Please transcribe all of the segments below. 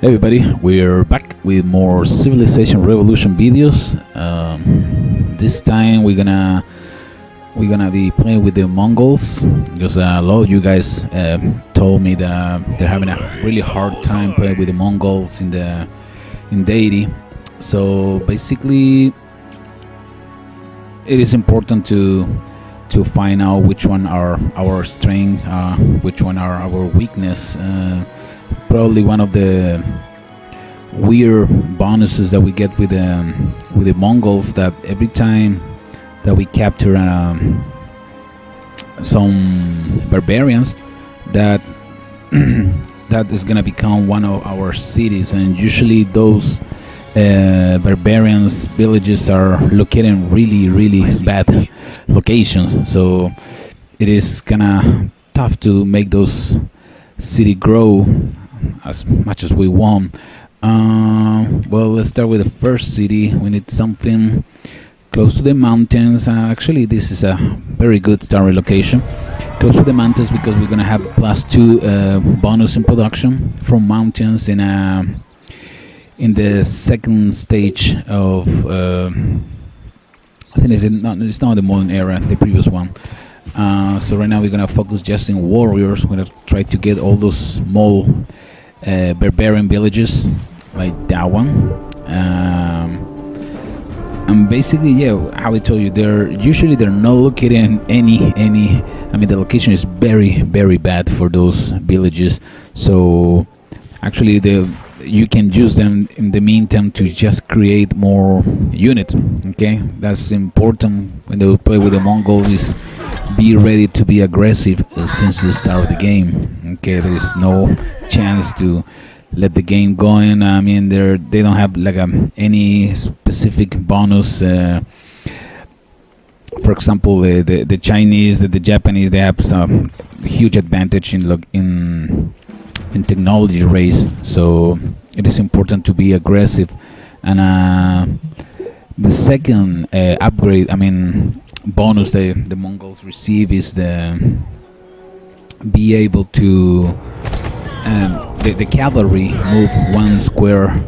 Everybody, we're back with more Civilization Revolution videos. This time we're gonna be playing with the Mongols because a lot of you guys told me that they're having a really hard time playing with the Mongols in Deity. So basically, it is important to find out which one are our strengths, which one are our weakness. Probably one of the weird bonuses that we get with the Mongols, that every time that we capture some barbarians, that that is gonna become one of our cities, and usually those barbarians villages are located in really bad locations, so it is kinda tough to make those city grow as much as we want. Well, let's start with the first city. We need something close to the mountains. Actually, this is a very good starting location, close to the mountains, because we're gonna have +2 bonus in production from mountains in the second stage of I think it's not the modern era, the previous one. So right now we're gonna focus just in warriors. We're gonna try to get all those small barbarian villages like that one. And basically, yeah, how I told you, they're not located in any. I mean, the location is very bad for those villages. So actually, you can use them in the meantime to just create more units. Okay, that's important when they play with the Mongols. Is be ready to be aggressive since the start of the game. Okay, there is no chance to let the game going. I mean, they don't have like any specific bonus. For example, the Chinese, the Japanese, they have some huge advantage in technology race. So it is important to be aggressive. And the second upgrade, I mean, bonus the Mongols receive is be able to the cavalry move 1 square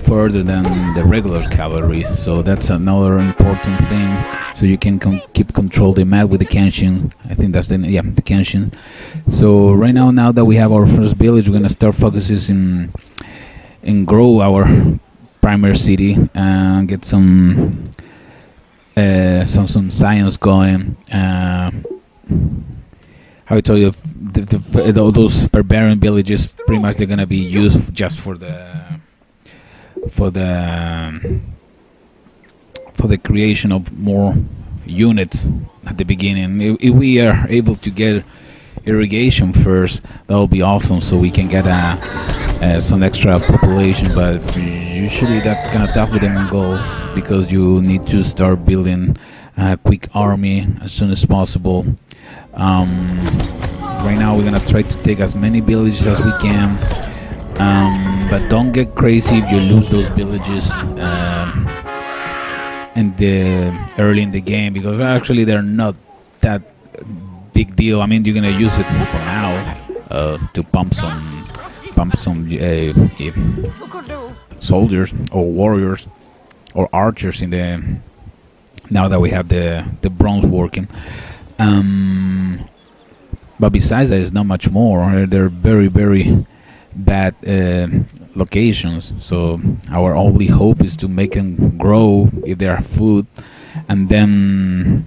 further than the regular cavalry, so that's another important thing. So you can keep control the map with the Kenshin. I think that's the Kenshin. So right now that we have our first village, we're gonna start focusing in grow our primary city and get some science going. How I told you, those barbarian villages pretty much they're gonna be used just for the creation of more units at the beginning. If we are able to get irrigation first, that will be awesome, so we can get some extra population. But usually that's kind of tough with the Mongols, because you need to start building a quick army as soon as possible. Right now we're gonna try to take as many villages as we can, but don't get crazy if you lose those villages early in the game, because actually they're not that big deal. I mean, you're gonna use it for now to pump some soldiers or warriors or archers now that we have the bronze working. But besides that, it's not much more. They're very bad locations. So our only hope is to make them grow if they are food, and then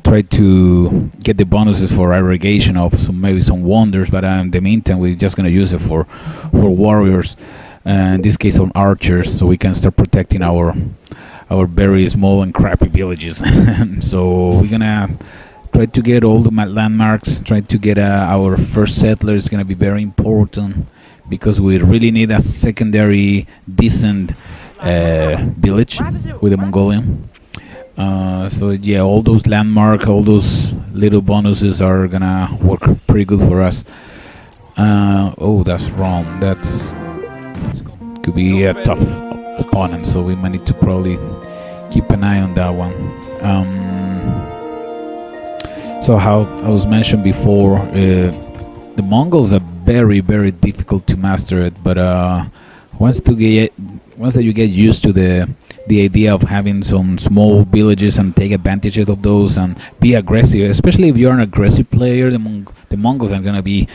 try to get the bonuses for irrigation of maybe some wonders. But in the meantime, we're just gonna use it for warriors. In this case, on archers, so we can start protecting our very small and crappy villages. So we're gonna try to get all the landmarks, try to get our first settler. Is gonna be very important, because we really need a secondary decent village with the Mongolian. So yeah, all those landmarks, all those little bonuses are gonna work pretty good for us. Oh, that's wrong. That's could be a tough opponent, so we might need to probably keep an eye on that one. So how I was mentioned before, the Mongols are very very difficult to master it. But once to get once that you get used to the idea of having some small villages and take advantage of those and be aggressive, especially if you're an aggressive player, the Mongols are gonna be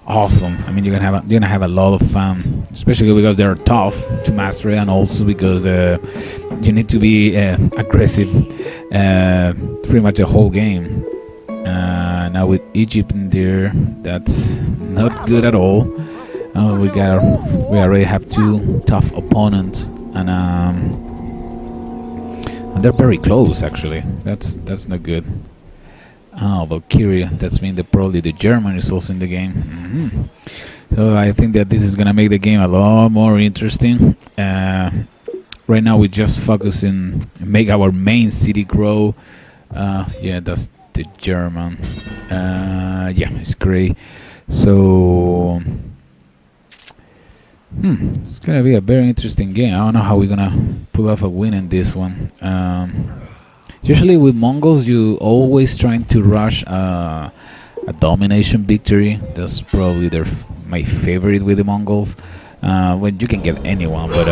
awesome. I mean, you're gonna have a lot of fun, especially because they're tough to master it, and also because you need to be aggressive pretty much the whole game. Now with Egypt in there, that's not good at all. We already have two tough opponents, and they're very close actually. That's not good. Oh, Valkyria. That's mean that probably the German is also in the game. So I think that this is gonna make the game a lot more interesting. Right now we just focus in make our main city grow. Yeah, that's the German. Yeah, it's great. So it's gonna be a very interesting game. I don't know how we're gonna pull off a win in this one. Usually with Mongols, you always trying to rush a domination victory. That's probably my favorite with the Mongols. When you can get anyone, but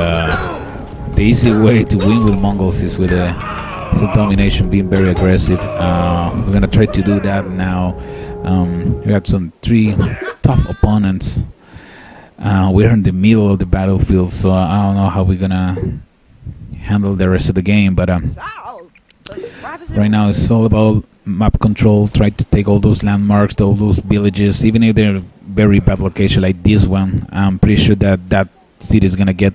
the easy way to win with Mongols is with a domination, being very aggressive. We're gonna try to do that now. We got three tough opponents. We're in the middle of the battlefield, so I don't know how we're gonna handle the rest of the game, but right now it's all about map control. Try to take all those landmarks, all those villages, even if they're very bad location like this one. I'm pretty sure that city is gonna get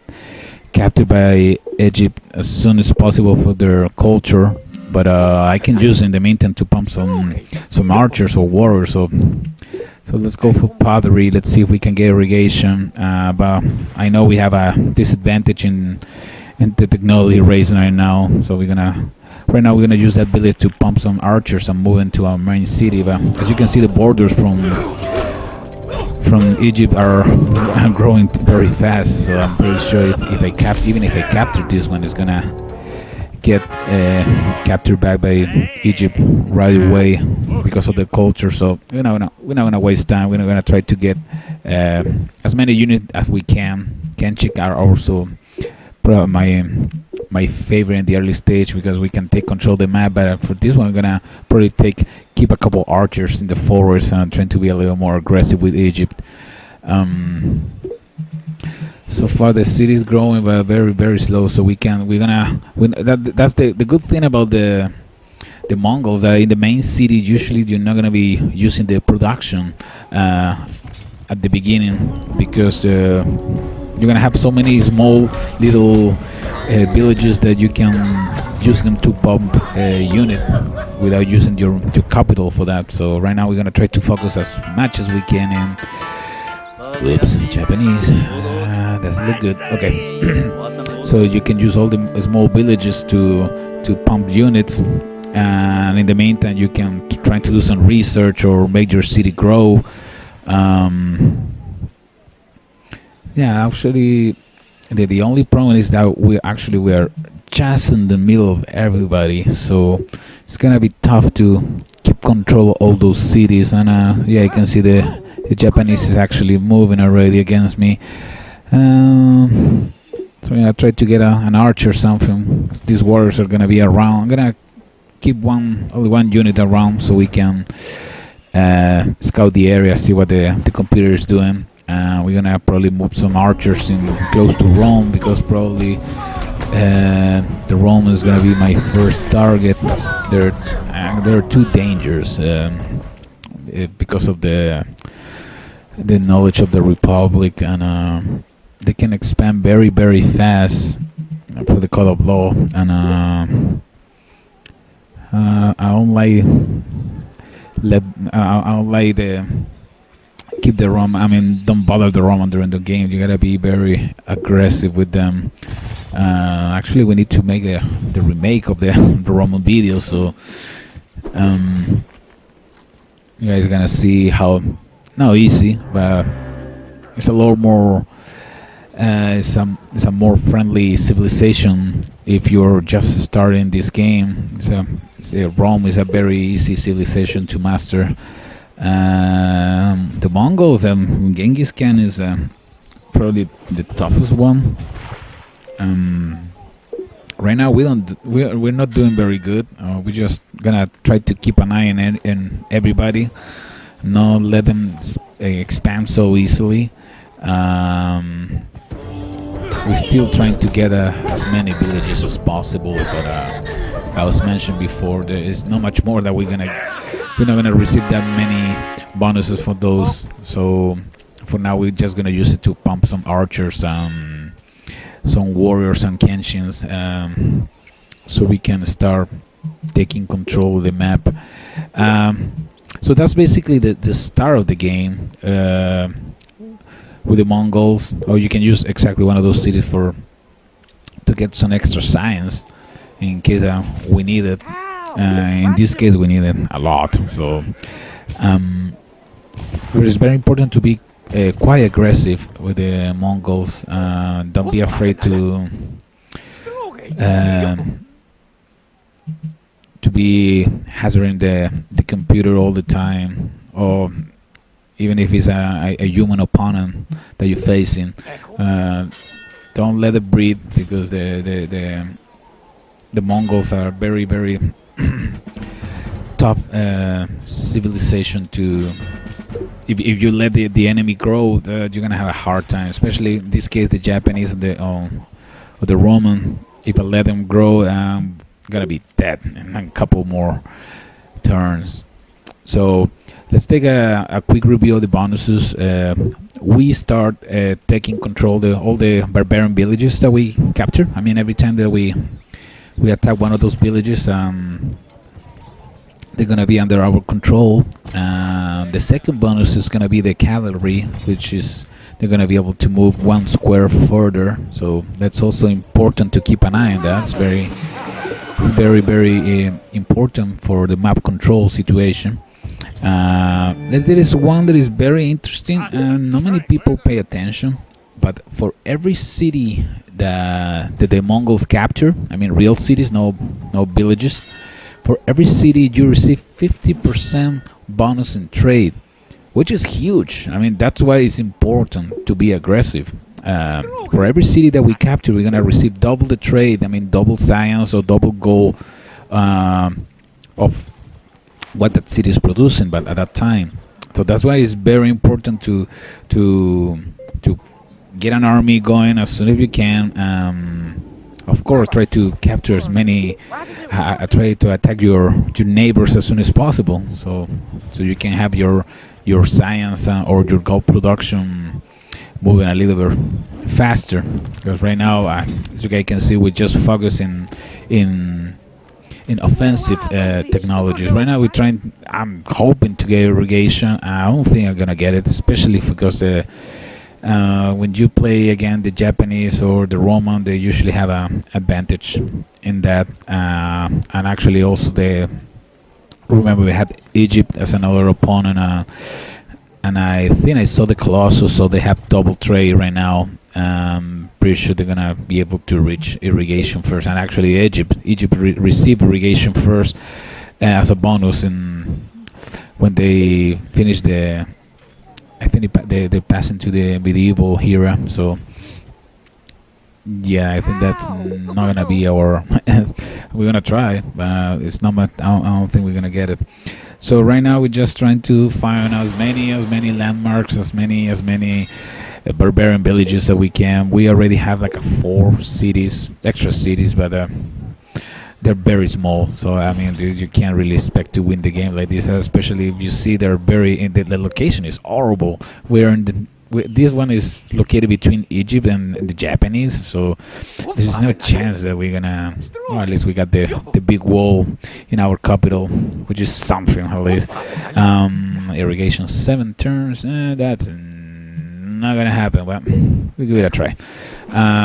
captured by Egypt as soon as possible for their culture. But I can use in the meantime to pump some archers or warriors. So let's go for pottery. Let's see if we can get irrigation. But I know we have a disadvantage in the technology race right now. So we're gonna use that village to pump some archers and move into our main city. But as you can see, the borders from Egypt are growing very fast. So I'm pretty sure if I capture this one, it's gonna get captured back by Egypt right away because of the culture. So we're not gonna waste time. We're not gonna try to get as many units as we can. Kenchik are also my favorite in the early stage because we can take control of the map. But for this one, we're gonna probably keep a couple archers in the forest and trying to be a little more aggressive with Egypt. So far the city is growing, but very very slow. So that's the good thing about the Mongols. That in the main city, usually you're not gonna be using the production at the beginning because you're gonna have so many small little villages that you can use them to pump a unit without using your capital for that. So right now we're gonna try to focus as much as we can in. Oops, Japanese. Doesn't look good. Okay. So you can use all the small villages to pump units, and in the meantime you can try to do some research or make your city grow. Yeah, actually, the only problem is that we are just in the middle of everybody, so it's gonna be tough to keep control of all those cities. And yeah, you can see the Japanese is actually moving already against me. So I'm gonna try to get an archer or something. These warriors are gonna be around. I'm gonna keep only one unit around so we can scout the area, see what the computer is doing. We're gonna probably move some archers in close to Rome because probably the Rome is gonna be my first target. There are too dangerous because of the knowledge of the Republic, and they can expand very very fast for the code of law. And I don't like keep the Rome. I mean, don't bother the Roman during the game. You gotta be very aggressive with them. Actually, we need to make the remake of the Roman video, so you guys are gonna see how not easy, but it's a lot more. It's a more friendly civilization if you're just starting this game. Rome is a very easy civilization to master. The Mongols, Genghis Khan is probably the toughest one. Right now we're not doing very good. We're just gonna try to keep an eye on everybody, not let them expand so easily. We're still trying to get as many villages as possible, but I was mentioned before, there is not much more that we're not gonna receive that many bonuses for those. So for now, we're just gonna use it to pump some archers, some warriors and Kenshins, so we can start taking control of the map. So that's basically the start of the game with the Mongols. Or you can use exactly one of those cities to get some extra science in case we need it. In this case, we need it a lot. So it is very important to be quite aggressive with the Mongols. Don't be afraid to be hazarding the computer all the time, or even if it's a human opponent that you're facing. Don't let it breathe, because the Mongols are very, very tough civilization to. If you let the enemy grow, you're gonna have a hard time. Especially in this case, the Japanese or the Roman. If I let them grow, I'm gonna be dead in a couple more turns. So let's take a quick review of the bonuses. We start taking control of all the barbarian villages that we capture. I mean, every time that we attack one of those villages, they're gonna be under our control. The second bonus is gonna be the cavalry, which is they're gonna be able to move 1 square further. So that's also important to keep an eye on that. It's very, very important for the map control situation. There is one that is very interesting, and not many people pay attention. But for every city that the Mongols capture, I mean real cities, no villages. For every city, you receive 50% bonus in trade, which is huge. I mean, that's why it's important to be aggressive. For every city that we capture, we're gonna receive double the trade. I mean, double science or double gold of what that city is producing, but at that time. So that's why it's very important to get an army going as soon as you can. Of course, try to capture as many. Try to attack your neighbors as soon as possible, so you can have your science or your gold production moving a little bit faster. Because right now, as you guys can see, we just focus in offensive technologies. Right now, I'm hoping to get irrigation. I don't think I'm gonna get it, especially because when you play again the Japanese or the Roman, they usually have an advantage in that. And actually, also remember we had Egypt as another opponent, and I think I saw the Colossus, so they have double trade right now. Pretty sure they're gonna be able to reach irrigation first, and actually Egypt received irrigation first as a bonus when they finish I think they pass into the medieval era. So yeah, I think that's not gonna be our. We're gonna try, but it's not. I don't think we're gonna get it. So right now we're just trying to find as many landmarks, as many barbarian villages that we can. We already have like 4 extra cities, but they're very small. So I mean, you can't really expect to win the game like this, especially if you see they're the location is horrible. This one is located between Egypt and the Japanese, so there's no chance that we're gonna. Or at least we got the big wall in our capital, which is something at least. Irrigation 7 turns. That's not gonna happen. Well, we give it a try.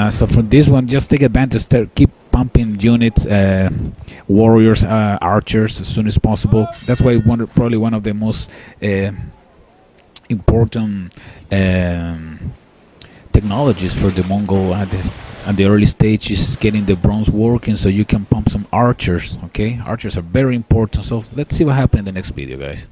So for this one, just take advantage. Keep pumping units, warriors, archers as soon as possible. That's why probably one of the most important technologies for the Mongol at the early stage is getting the bronze working, so you can pump some archers. Okay, archers are very important. So let's see what happens in the next video, guys.